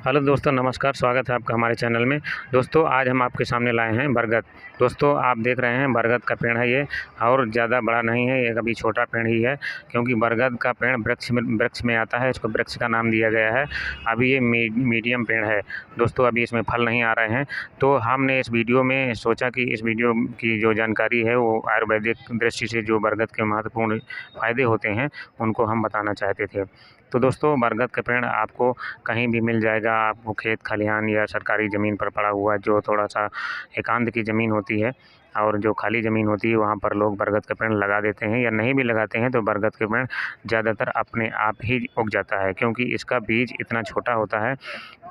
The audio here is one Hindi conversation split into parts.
हेलो दोस्तों, नमस्कार। स्वागत है आपका हमारे चैनल में। दोस्तों, आज हम आपके सामने लाए हैं बरगद। दोस्तों, आप देख रहे हैं बरगद का पेड़ है ये, और ज़्यादा बड़ा नहीं है, ये अभी छोटा पेड़ ही है, क्योंकि बरगद का पेड़ वृक्ष में आता है। इसको वृक्ष का नाम दिया गया है। अभी ये मीडियम पेड़ है दोस्तों, अभी इसमें फल नहीं आ रहे हैं। तो हमने इस वीडियो में सोचा कि इस वीडियो की जो जानकारी है वो आयुर्वेदिक दृष्टि से जो बरगद के महत्वपूर्ण फ़ायदे होते हैं उनको हम बताना चाहते थे। तो दोस्तों, बरगद का पेड़ आपको कहीं भी मिल जाएगा। आपको खेत खलिहान या सरकारी ज़मीन पर पड़ा हुआ जो थोड़ा सा एकांत की ज़मीन होती है और जो खाली ज़मीन होती है वहाँ पर लोग बरगद का पेड़ लगा देते हैं, या नहीं भी लगाते हैं तो बरगद के पेड़ ज़्यादातर अपने आप ही उग जाता है, क्योंकि इसका बीज इतना छोटा होता है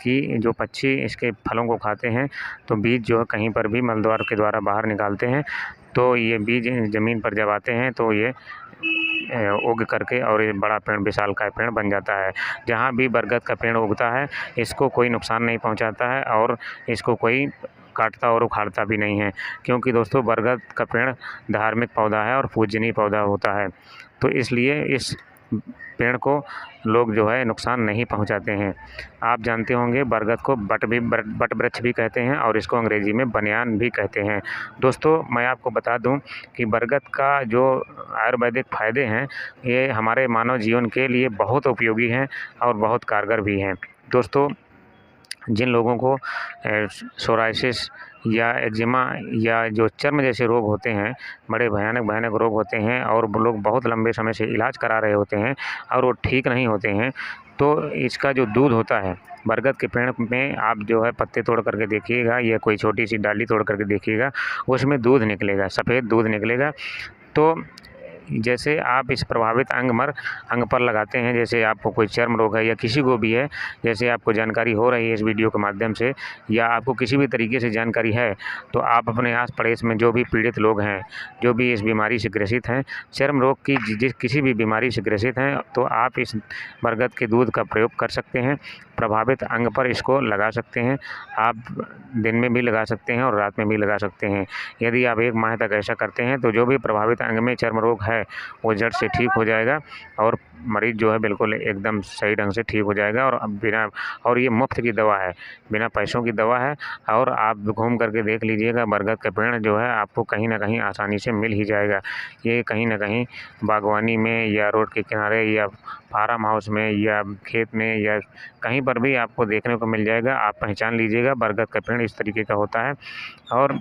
कि जो पक्षी इसके फलों को खाते हैं तो बीज जो है कहीं पर भी मलद्वार के द्वारा बाहर निकालते हैं, तो ये बीज ज़मीन पर जब आते हैं तो ये उग करके और ये बड़ा पेड़, विशालकाय पेड़ बन जाता है। जहाँ भी बरगद का पेड़ उगता है इसको कोई नुकसान नहीं पहुँचाता है और इसको कोई काटता और उखाड़ता भी नहीं है, क्योंकि दोस्तों बरगद का पेड़ धार्मिक पौधा है और पूजनीय पौधा होता है। तो इसलिए इस पेड़ को लोग जो है नुकसान नहीं पहुंचाते हैं। आप जानते होंगे बरगद को बट वृक्ष भी कहते हैं और इसको अंग्रेजी में बनियान भी कहते हैं। दोस्तों, मैं आपको बता दूं कि बरगद का जो आयुर्वेदिक फ़ायदे हैं ये हमारे मानव जीवन के लिए बहुत उपयोगी हैं और बहुत कारगर भी हैं। दोस्तों, जिन लोगों को सोराइसिस या एक्जिमा या जो चर्म जैसे रोग होते हैं, बड़े भयानक रोग होते हैं और वो लोग बहुत लंबे समय से इलाज करा रहे होते हैं और वो ठीक नहीं होते हैं, तो इसका जो दूध होता है बरगद के पेड़ में, आप जो है पत्ते तोड़ करके देखिएगा या कोई छोटी सी डाली तोड़ करके देखिएगा, उसमें दूध निकलेगा, सफ़ेद दूध निकलेगा। तो जैसे आप इस प्रभावित अंग पर लगाते हैं, जैसे आपको कोई चर्म रोग है या किसी को भी है, जैसे आपको जानकारी हो रही है इस वीडियो के माध्यम से, या आपको किसी भी तरीके से जानकारी है, तो आप अपने आस पड़ोस में जो भी पीड़ित लोग हैं, जो भी इस बीमारी से ग्रसित हैं, चर्म रोग की जिस किसी भी बीमारी से ग्रसित हैं, तो आप इस बरगद के दूध का प्रयोग कर सकते हैं। प्रभावित अंग पर इसको लगा सकते हैं। आप दिन में भी लगा सकते हैं और रात में भी लगा सकते हैं। यदि आप 1 माह तक ऐसा करते हैं तो जो भी प्रभावित अंग में चर्म रोग है वो जड़ से ठीक हो जाएगा और मरीज़ जो है बिल्कुल एकदम सही ढंग से ठीक हो जाएगा। और ये मुफ्त की दवा है, बिना पैसों की दवा है। और आप घूम करके देख लीजिएगा, बरगद का पेड़ जो है आपको कहीं ना कहीं आसानी से मिल ही जाएगा। ये कहीं ना कहीं बागवानी में या रोड के किनारे या फार्म हाउस में या खेत में या कहीं पर भी आपको देखने को मिल जाएगा। आप पहचान लीजिएगा, बरगद का पेड़ इस तरीके का होता है। और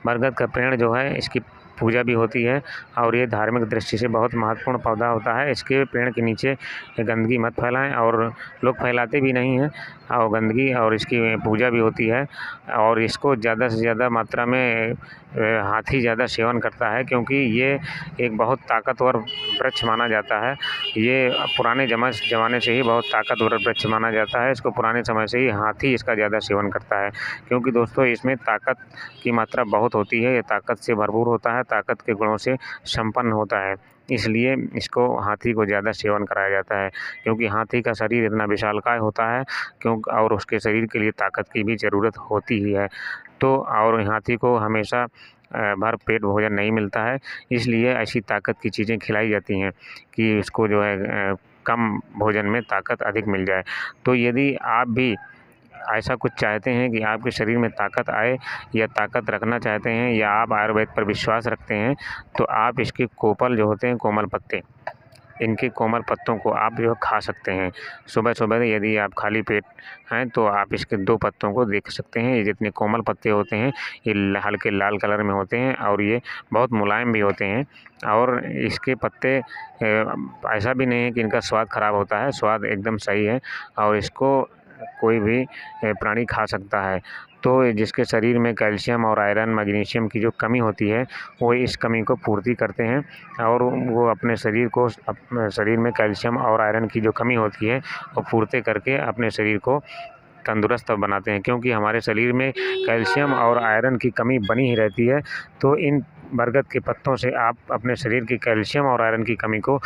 बरगद का पेड़ जो है इसकी पूजा भी होती है और ये धार्मिक दृष्टि से बहुत महत्वपूर्ण पौधा होता है। इसके पेड़ के नीचे गंदगी मत फैलाएं, और लोग फैलाते भी नहीं हैं और गंदगी, और इसकी पूजा भी होती है। और इसको ज़्यादा से ज़्यादा मात्रा में हाथी ज़्यादा सेवन करता है, क्योंकि ये एक बहुत ताकतवर वृक्ष माना जाता है। ये पुराने ज़माने से ही बहुत ताकतवर वृक्ष माना जाता है। इसको पुराने समय से ही हाथी इसका ज़्यादा सेवन करता है, क्योंकि दोस्तों इसमें ताकत की मात्रा बहुत होती है। ये ताकत से भरपूर होता है, ताकत के गुणों से संपन्न होता है, इसलिए इसको हाथी को ज़्यादा सेवन कराया जाता है। क्योंकि हाथी का शरीर इतना विशालकाय होता है और उसके शरीर के लिए ताकत की भी ज़रूरत होती ही है। तो और हाथी को हमेशा भर पेट भोजन नहीं मिलता है, इसलिए ऐसी ताकत की चीज़ें खिलाई जाती हैं कि उसको जो है कम भोजन में ताकत अधिक मिल जाए। तो यदि आप भी ऐसा कुछ चाहते हैं कि आपके शरीर में ताकत आए, या ताकत रखना चाहते हैं, या आप आयुर्वेद पर विश्वास रखते हैं, तो आप इसके कोपल जो होते हैं, कोमल पत्ते, इनके कोमल पत्तों को आप जो खा सकते हैं। सुबह यदि आप खाली पेट हैं तो आप इसके 2 पत्तों को देख सकते हैं। ये जितने कोमल पत्ते होते हैं ये हल्के लाल कलर में होते हैं और ये बहुत मुलायम भी होते हैं। और इसके पत्ते ऐसा भी नहीं है कि इनका स्वाद ख़राब होता है, स्वाद एकदम सही है और इसको कोई भी प्राणी खा सकता है। तो जिसके शरीर में कैल्शियम और आयरन, मैग्नीशियम की जो कमी होती है वो इस कमी को पूर्ति करते हैं, और वो अपने शरीर में कैल्शियम और आयरन की जो कमी होती है वो पूर्ति करके अपने शरीर को तंदुरुस्त बनाते हैं। क्योंकि हमारे शरीर में कैल्शियम और आयरन की कमी बनी ही रहती है, तो इन बरगद के पत्तों से आप अपने शरीर की कैल्शियम और आयरन की कमी को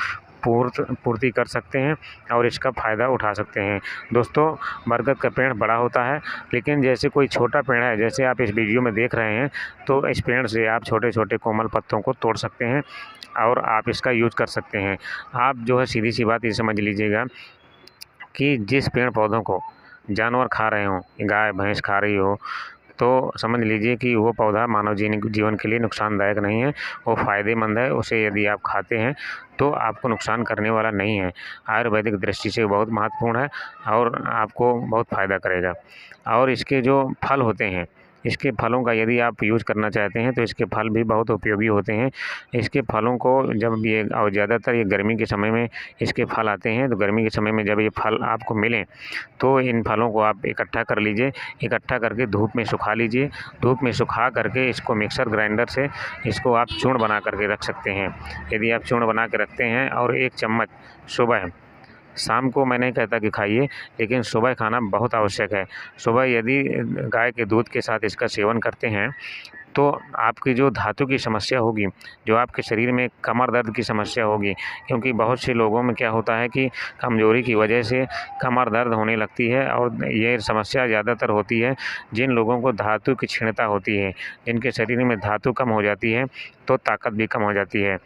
पूर्ति कर सकते हैं और इसका फ़ायदा उठा सकते हैं। दोस्तों, बरगद का पेड़ बड़ा होता है, लेकिन जैसे कोई छोटा पेड़ है, जैसे आप इस वीडियो में देख रहे हैं, तो इस पेड़ से आप छोटे छोटे कोमल पत्तों को तोड़ सकते हैं और आप इसका यूज़ कर सकते हैं। आप जो है सीधी सी बात ये समझ लीजिएगा कि जिस पेड़ पौधों को जानवर खा रहे हों, गाय भैंस खा रही हो, तो समझ लीजिए कि वो पौधा मानव जीवन के लिए नुकसानदायक नहीं है, वो फ़ायदेमंद है। उसे यदि आप खाते हैं तो आपको नुकसान करने वाला नहीं है। आयुर्वेदिक दृष्टि से बहुत महत्वपूर्ण है और आपको बहुत फ़ायदा करेगा। और इसके जो फल होते हैं, इसके फलों का यदि आप यूज़ करना चाहते हैं तो इसके फल भी बहुत उपयोगी होते हैं। इसके फलों को जब ये और ज़्यादातर ये गर्मी के समय में इसके फल आते हैं, तो गर्मी के समय में जब ये फल आपको मिलें तो इन फलों को आप इकट्ठा कर लीजिए। इकट्ठा करके धूप में सुखा लीजिए। धूप में सुखा करके इसको मिक्सर ग्राइंडर से इसको आप चूर्ण बना करके रख सकते हैं। यदि आप चूर्ण बना के रखते हैं और 1 चम्मच सुबह, शाम को मैं नहीं कहता कि खाइए, लेकिन सुबह खाना बहुत आवश्यक है। सुबह यदि गाय के दूध के साथ इसका सेवन करते हैं तो आपकी जो धातु की समस्या होगी, जो आपके शरीर में कमर दर्द की समस्या होगी, क्योंकि बहुत से लोगों में क्या होता है कि कमज़ोरी की वजह से कमर दर्द होने लगती है और ये समस्या ज़्यादातर होती है जिन लोगों को धातु की क्षीणता होती है, जिनके शरीर में धातु कम हो जाती है तो ताकत भी कम हो जाती है।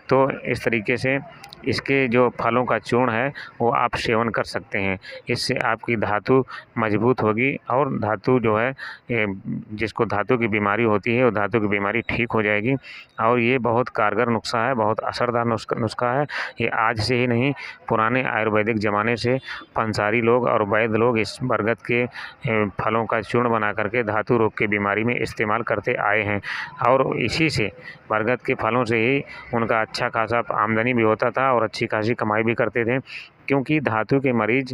तो इस तरीके से इसके जो फलों का चूर्ण है वो आप सेवन कर सकते हैं। इससे आपकी धातु मजबूत होगी और धातु जो है जिसको धातु की बीमारी होती है वो धातु की बीमारी ठीक हो जाएगी। और ये बहुत कारगर नुस्खा है, बहुत असरदार नुस्खा है। ये आज से ही नहीं, पुराने आयुर्वेदिक ज़माने से पंसारी लोग और वैद्य लोग इस बरगद के फलों का चूर्ण बना करके धातु रोग की बीमारी में इस्तेमाल करते आए हैं। और इसी से बरगद के फलों से ही उनका अच्छा खासा आमदनी भी होता था और अच्छी खासी कमाई भी करते थे, क्योंकि धातु के मरीज़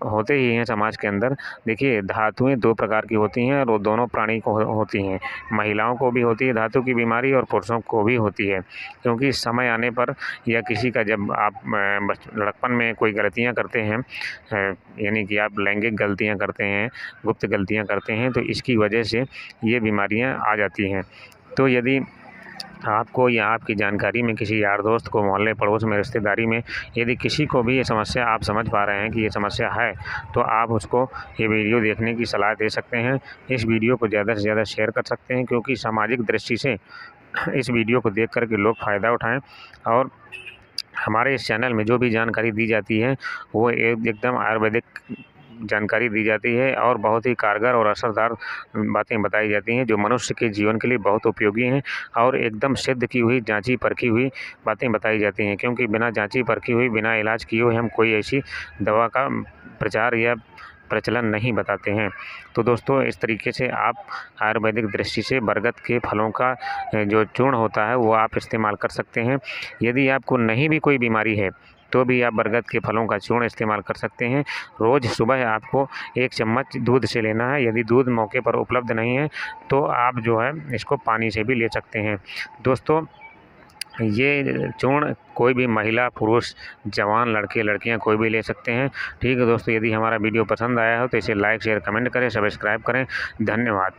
होते ही हैं समाज के अंदर। देखिए, धातुएँ 2 प्रकार की होती हैं और वो दोनों प्राणी को होती हैं। महिलाओं को भी होती है धातु की बीमारी और पुरुषों को भी होती है, क्योंकि समय आने पर या किसी का जब आप लड़कपन में कोई गलतियाँ करते हैं, यानी कि आप लैंगिक गलतियाँ करते हैं, गुप्त गलतियाँ करते हैं, तो इसकी वजह से ये बीमारियाँ आ जाती हैं। तो यदि आपको या आपकी जानकारी में किसी यार दोस्त को, मोहल्ले पड़ोस में, रिश्तेदारी में यदि किसी को भी ये समस्या आप समझ पा रहे हैं कि ये समस्या है, तो आप उसको ये वीडियो देखने की सलाह दे सकते हैं। इस वीडियो को ज़्यादा से ज़्यादा शेयर कर सकते हैं, क्योंकि सामाजिक दृष्टि से इस वीडियो को देख कर के लोग फ़ायदा उठाएँ। और हमारे इस चैनल में जो भी जानकारी दी जाती है वो एकदम आयुर्वेदिक जानकारी दी जाती है और बहुत ही कारगर और असरदार बातें बताई जाती हैं, जो मनुष्य के जीवन के लिए बहुत उपयोगी हैं और एकदम सिद्ध की हुई, जांची परखी हुई बातें बताई जाती हैं। क्योंकि बिना जांची परखी हुई, बिना इलाज किए हुए हम कोई ऐसी दवा का प्रचार या प्रचलन नहीं बताते हैं। तो दोस्तों, इस तरीके से आप आयुर्वेदिक दृष्टि से बरगद के फलों का जो चूर्ण होता है वो आप इस्तेमाल कर सकते हैं। यदि आपको नहीं भी कोई बीमारी है तो भी आप बरगद के फलों का चूर्ण इस्तेमाल कर सकते हैं। रोज़ सुबह आपको 1 चम्मच दूध से लेना है। यदि दूध मौके पर उपलब्ध नहीं है तो आप जो है इसको पानी से भी ले सकते हैं। दोस्तों, ये चूर्ण कोई भी महिला, पुरुष, जवान, लड़के, लड़कियां कोई भी ले सकते हैं। ठीक है दोस्तों, यदि हमारा वीडियो पसंद आया हो तो इसे लाइक, शेयर, कमेंट करें, सब्सक्राइब करें। धन्यवाद।